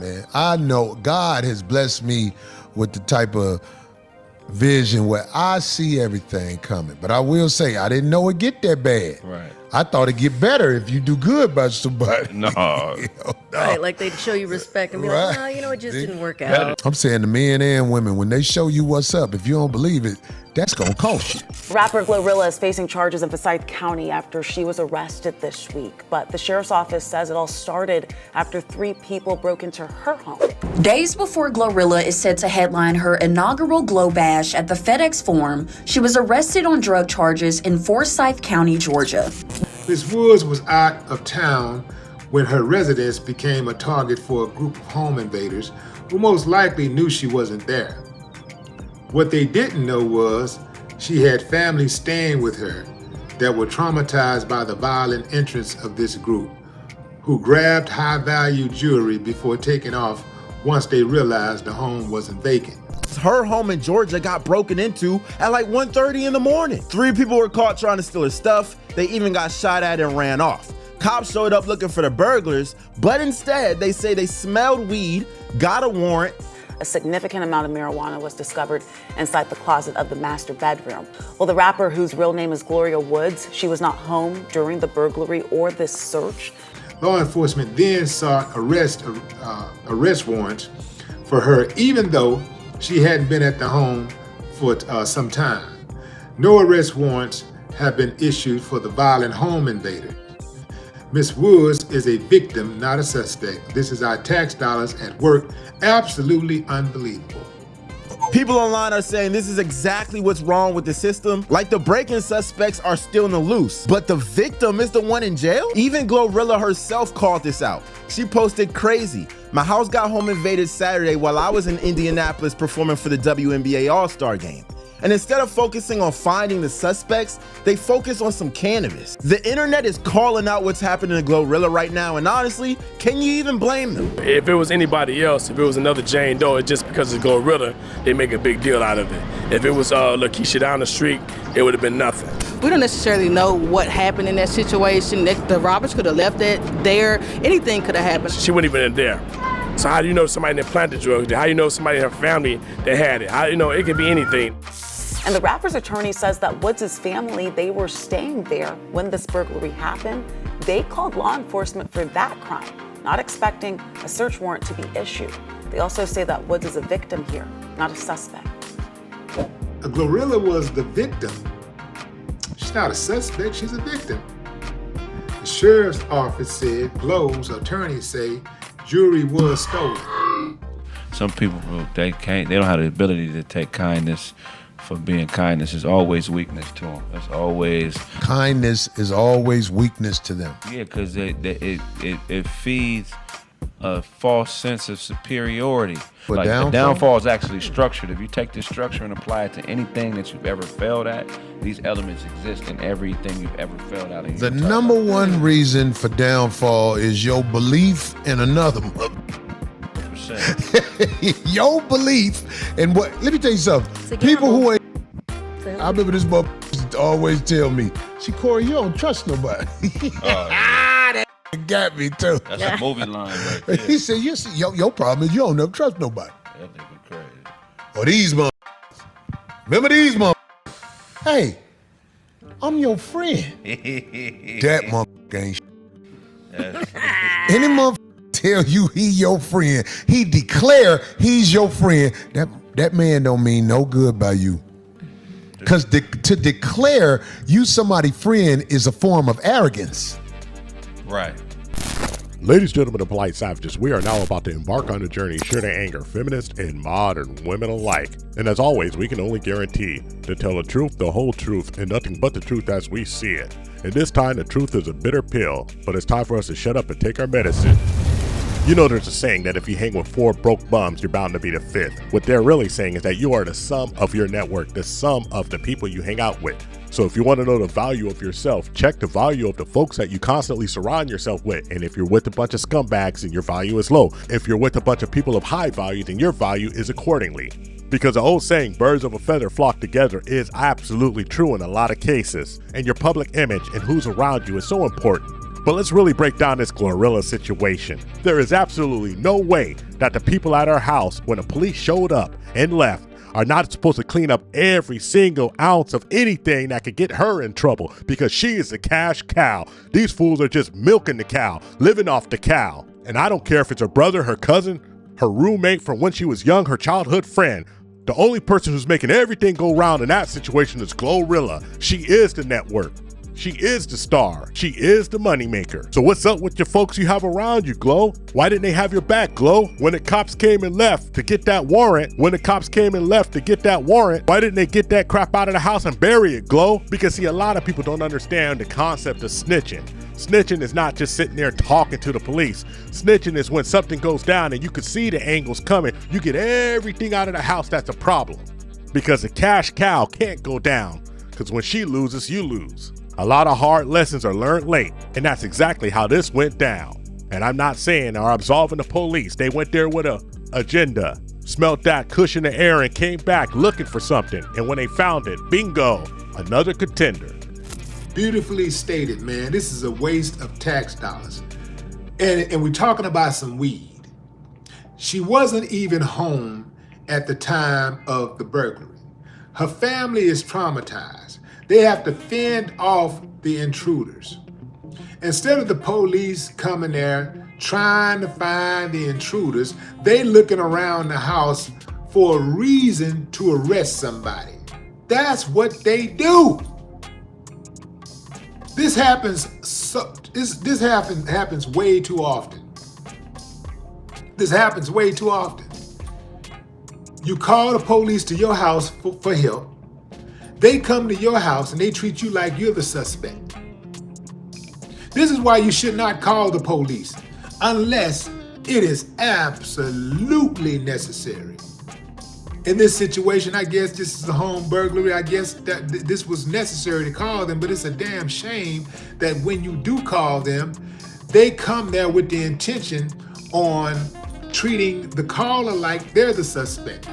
man. I know God has blessed me with the type of vision where I see everything coming. But I will say, I didn't know it'd get that bad. Right. I thought it'd get better if you do good by somebody. No. No. Right, like they'd show you respect and be Right. like, oh, you know, it just didn't work out. I'm saying the men and women, when they show you what's up, if you don't believe it, that's gonna cost you. Rapper GloRilla is facing charges in Forsyth County after she was arrested this week. But the sheriff's office says it all started after 3 people broke into her home. Days before GloRilla is set to headline her inaugural Glo Bash at the FedEx Forum, she was arrested on drug charges in Forsyth County, Georgia. Ms. Woods was out of town when her residence became a target for a group of home invaders who most likely knew she wasn't there. What they didn't know was she had family staying with her that were traumatized by the violent entrance of this group, who grabbed high-value jewelry before taking off once they realized the home wasn't vacant. Her home in Georgia got broken into at like 1:30 in the morning. 3 people were caught trying to steal her stuff. They even got shot at and ran off. Cops showed up looking for the burglars, but instead they say they smelled weed, got a warrant. A significant amount of marijuana was discovered inside the closet of the master bedroom. Well, the rapper, whose real name is Gloria Woods, she was not home during the burglary or this search. Law enforcement then sought arrest warrants for her, even though she hadn't been at the home for some time. No arrest warrants have been issued for the violent home invader. Ms. Woods is a victim, not a suspect. This is our tax dollars at work. Absolutely unbelievable. People online are saying this is exactly what's wrong with the system. Like the break-in suspects are still in the loose, but the victim is the one in jail? Even GloRilla herself called this out. She posted, "Crazy. My house got home invaded Saturday while I was in Indianapolis performing for the WNBA All-Star game. And instead of focusing on finding the suspects, they focus on some cannabis." The internet is calling out what's happening to GloRilla right now, and honestly, can you even blame them? If it was anybody else, if it was another Jane Doe, just because it's GloRilla, they make a big deal out of it. If it was Lakeisha down the street, it would have been nothing. We don't necessarily know what happened in that situation. The robbers could have left it there. Anything could have happened. She wouldn't even been there. So how do you know somebody that planted drugs? How do you know somebody in her family that had it? How do you know? It could be anything. And the rapper's attorney says that Woods' family, they were staying there when this burglary happened. They called law enforcement for that crime, not expecting a search warrant to be issued. They also say that Woods is a victim here, not a suspect. GloRilla was the victim. She's not a suspect, she's a victim. The sheriff's office said, Glo's attorneys say, jewelry was stolen. Some people, they don't have the ability to take kindness for being kindness. Is always weakness to them. It's always kindness is always weakness to them. Yeah, because it feeds a false sense of superiority. But like the downfall is actually structured. If you take this structure and apply it to anything that you've ever failed at, these elements exist in everything you've ever failed at. The number one reason for downfall is your belief in another. Your belief in what? Let me tell you something. People who ain't. I remember this motherfucker always tell me, "See, Corey, you don't trust nobody." That got me too. That's a movie line right there. He said, your problem is you don't never trust nobody. That nigga crazy. Or these motherfuckers. Remember these motherfuckers? Hey, I'm your friend. That motherfucker ain't shit. Any motherfucker tell you he your friend, he declare he's your friend, that man don't mean no good by you. Because to declare you somebody's friend is a form of arrogance. Right. Ladies, gentlemen, and polite savages, we are now about to embark on a journey sure to anger feminists and modern women alike. And as always, we can only guarantee to tell the truth, the whole truth, and nothing but the truth as we see it. And this time, the truth is a bitter pill, but it's time for us to shut up and take our medicine. You know there's a saying that if you hang with 4 broke bums, you're bound to be the 5th. What they're really saying is that you are the sum of your network, the sum of the people you hang out with. So if you want to know the value of yourself, check the value of the folks that you constantly surround yourself with. And if you're with a bunch of scumbags, then your value is low. If you're with a bunch of people of high value, then your value is accordingly. Because the old saying, birds of a feather flock together, is absolutely true in a lot of cases. And your public image and who's around you is so important. But let's really break down this GloRilla situation. There is absolutely no way that the people at her house, when the police showed up and left, are not supposed to clean up every single ounce of anything that could get her in trouble, because she is the cash cow. These fools are just milking the cow, living off the cow. And I don't care if it's her brother, her cousin, her roommate from when she was young, her childhood friend. The only person who's making everything go round in that situation is GloRilla. She is the network. She is the star. She is the moneymaker. So what's up with your folks you have around you, Glo? Why didn't they have your back, Glo? When the cops came and left to get that warrant, why didn't they get that crap out of the house and bury it, Glo? Because see, a lot of people don't understand the concept of snitching. Snitching is not just sitting there talking to the police. Snitching is when something goes down and you can see the angles coming. You get everything out of the house that's a problem. Because the cash cow can't go down. Because when she loses, you lose. A lot of hard lessons are learned late, and that's exactly how this went down. And I'm not saying or absolving the police. They went there with an agenda, smelt that cushion in the air and came back looking for something. And when they found it, bingo, another contender. Beautifully stated, man. This is a waste of tax dollars. And we're talking about some weed. She wasn't even home at the time of the burglary. Her family is traumatized. They have to fend off the intruders. Instead of the police coming there trying to find the intruders, they looking around the house for a reason to arrest somebody. That's what they do. This happens happens way too often. This happens way too often. You call the police to your house for help. They come to your house and they treat you like you're the suspect. This is why you should not call the police unless it is absolutely necessary. In this situation, I guess this is a home burglary. I guess that this was necessary to call them, but it's a damn shame that when you do call them, they come there with the intention on treating the caller like they're the suspect.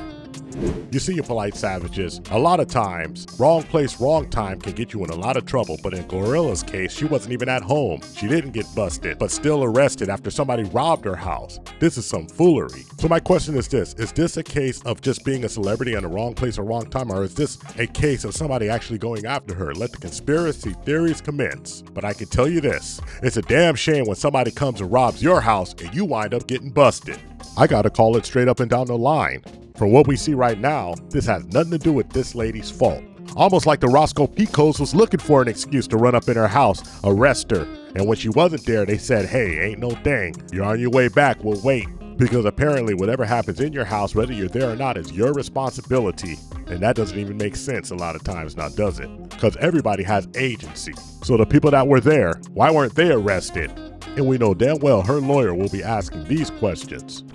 You see, you polite savages, a lot of times, wrong place, wrong time can get you in a lot of trouble, but in GloRilla's case, she wasn't even at home. She didn't get busted, but still arrested after somebody robbed her house. This is some foolery. So my question is this a case of just being a celebrity in the wrong place or wrong time, or is this a case of somebody actually going after her? Let the conspiracy theories commence. But I can tell you this, it's a damn shame when somebody comes and robs your house and you wind up getting busted. I gotta call it straight up and down the line. From what we see right now, this has nothing to do with this lady's fault. Almost like the Roscoe Picos was looking for an excuse to run up in her house, arrest her. And when she wasn't there, they said, hey, ain't no thing. You're on your way back, we'll wait. Because apparently whatever happens in your house, whether you're there or not, is your responsibility. And that doesn't even make sense a lot of times now, does it? Because everybody has agency. So the people that were there, why weren't they arrested? And we know damn well her lawyer will be asking these questions.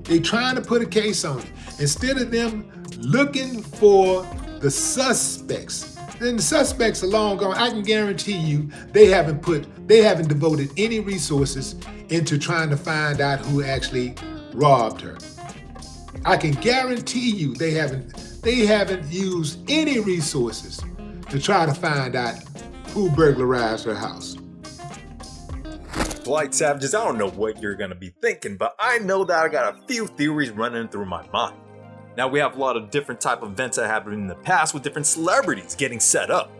They trying to put a case on it. Instead of them looking for the suspects, then the suspects are long gone. I can guarantee you they haven't devoted any resources into trying to find out who actually robbed her. I can guarantee you they haven't used any resources to try to find out who burglarized her house. Polite savages, I don't know what you're gonna be thinking, but I know that I got a few theories running through my mind. Now we have a lot of different type of events that happened in the past with different celebrities getting set up.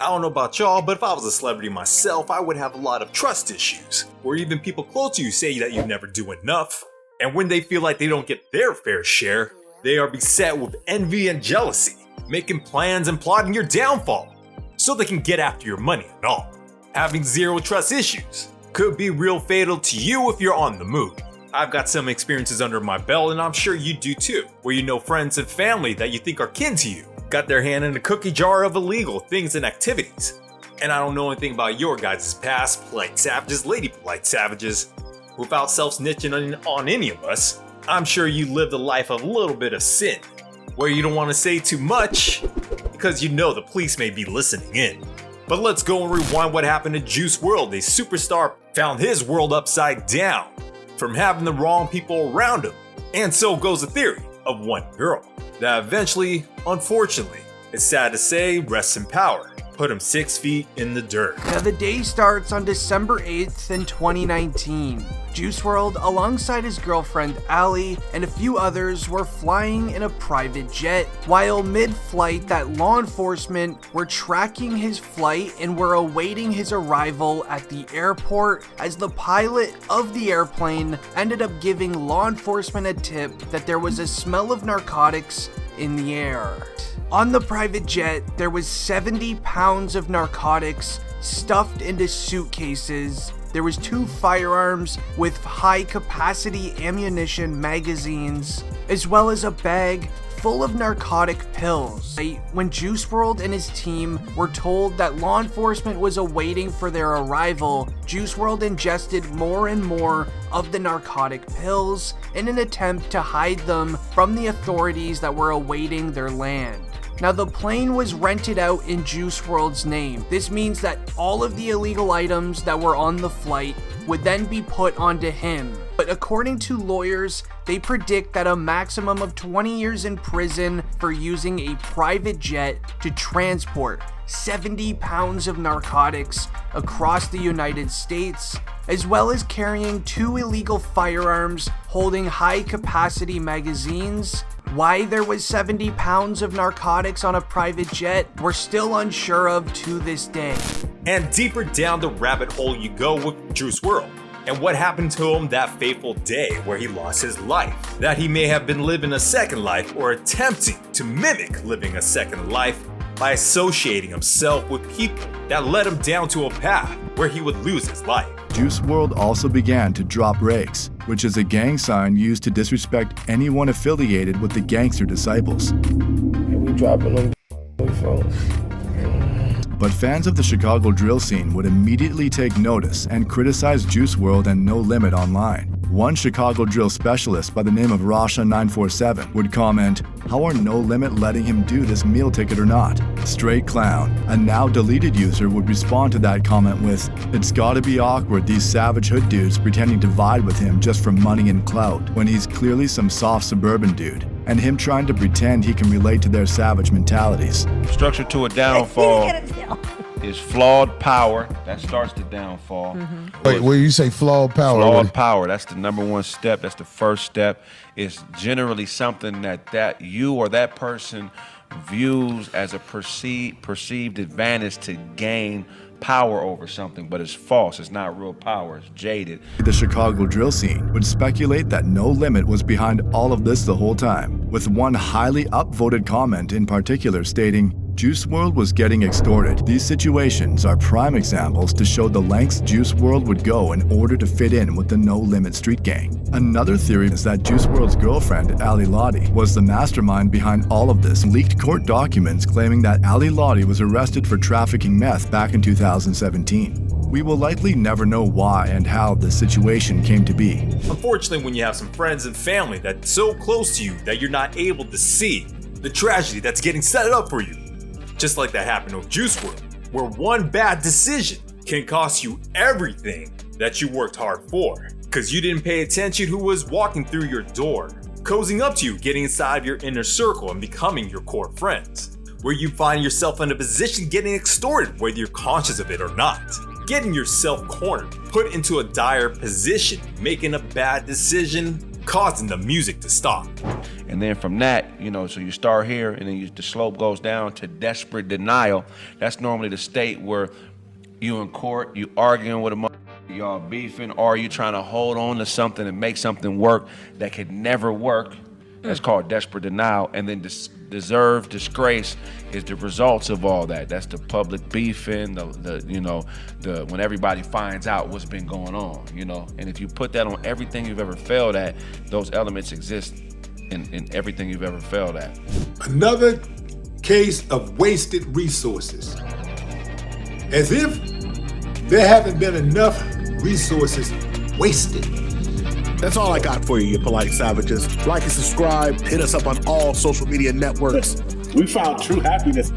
I don't know about y'all, but if I was a celebrity myself, I would have a lot of trust issues, where even people close to you say that you never do enough, and when they feel like they don't get their fair share, they are beset with envy and jealousy, making plans and plotting your downfall, so they can get after your money and all. Having zero trust issues could be real fatal to you if you're on the move. I've got some experiences under my belt, and I'm sure you do too, where you know friends and family that you think are kin to you got their hand in a cookie jar of illegal things and activities. And I don't know anything about your guys' past, polite savages, lady polite savages. Without self-snitching on any of us, I'm sure you lived a life of a little bit of sin, where you don't want to say too much because you know the police may be listening in. But let's go and rewind what happened to Juice WRLD. A superstar found his world upside down from having the wrong people around him. And so goes the theory of one girl that eventually, unfortunately, it's sad to say, rests in power. put him 6 feet in the dirt. Now the day starts on December 8th in 2019. Juice WRLD, alongside his girlfriend Allie and a few others, were flying in a private jet. While mid-flight, that law enforcement were tracking his flight and were awaiting his arrival at the airport, as the pilot of the airplane ended up giving law enforcement a tip that there was a smell of narcotics in the air. On the private jet, there was 70 pounds of narcotics stuffed into suitcases. There was 2 firearms with high-capacity ammunition magazines, as well as a bag full of narcotic pills. When Juice WRLD and his team were told that law enforcement was awaiting for their arrival, Juice WRLD ingested more and more of the narcotic pills in an attempt to hide them from the authorities that were awaiting their land. Now, the plane was rented out in Juice WRLD's name. This means that all of the illegal items that were on the flight would then be put onto him. But according to lawyers, they predict that a maximum of 20 years in prison for using a private jet to transport 70 pounds of narcotics across the United States, as well as carrying 2 illegal firearms holding high-capacity magazines. Why there was 70 pounds of narcotics on a private jet, we're still unsure of to this day. And deeper down the rabbit hole you go with Juice WRLD, and what happened to him that fateful day where he lost his life. That he may have been living a second life or attempting to mimic living a second life by associating himself with people that led him down to a path where he would lose his life. Juice WRLD also began to drop rakes, which is a gang sign used to disrespect anyone affiliated with the gangster disciples. And we dropping them phones. But fans of the Chicago drill scene would immediately take notice and criticize Juice WRLD and No Limit online. One Chicago drill specialist by the name of Rasha947 would comment, "How are No Limit letting him do this meal ticket or not? Straight clown." A now deleted user would respond to that comment with, "It's gotta be awkward these savage hood dudes pretending to vibe with him just for money and clout, when he's clearly some soft suburban dude, and him trying to pretend he can relate to their savage mentalities." Structure to a downfall is flawed power. That starts the downfall. Wait, when you say flawed power? Flawed power, that's the number one step. That's the first step. It's generally something that you or that person views as a perceived advantage to gain power over something, but it's false. It's not real power. It's jaded. The Chicago drill scene would speculate that No Limit was behind all of this the whole time, with one highly upvoted comment in particular stating, "Juice WRLD was getting extorted." These situations are prime examples to show the lengths Juice WRLD would go in order to fit in with the No Limit street gang. Another theory is that Juice WRLD's girlfriend, Ali Lottie, was the mastermind behind all of this. Leaked court documents claiming that Ali Lottie was arrested for trafficking meth back in 2017. We will likely never know why and how this situation came to be. Unfortunately, when you have some friends and family that's so close to you that you're not able to see the tragedy that's getting set up for you. Just like that happened with Juice WRLD, where one bad decision can cost you everything that you worked hard for, because you didn't pay attention who was walking through your door, cozying up to you, getting inside your inner circle and becoming your core friends, where you find yourself in a position getting extorted whether you're conscious of it or not, getting yourself cornered, put into a dire position, making a bad decision, causing the music to stop. And then from that, so you start here and then the slope goes down to desperate denial. That's normally the state where you in court, you arguing with a mother, y'all beefing, or you trying to hold on to something and make something work that could never work. That's called desperate denial. And then deserved disgrace is the results of all that. That's the public beefing, when everybody finds out what's been going on, And if you put that on everything you've ever failed at, those elements exist in everything you've ever failed at. Another case of wasted resources. As if there haven't been enough resources wasted. That's all I got for you, you polite savages. Like and subscribe, hit us up on all social media networks. We found true happiness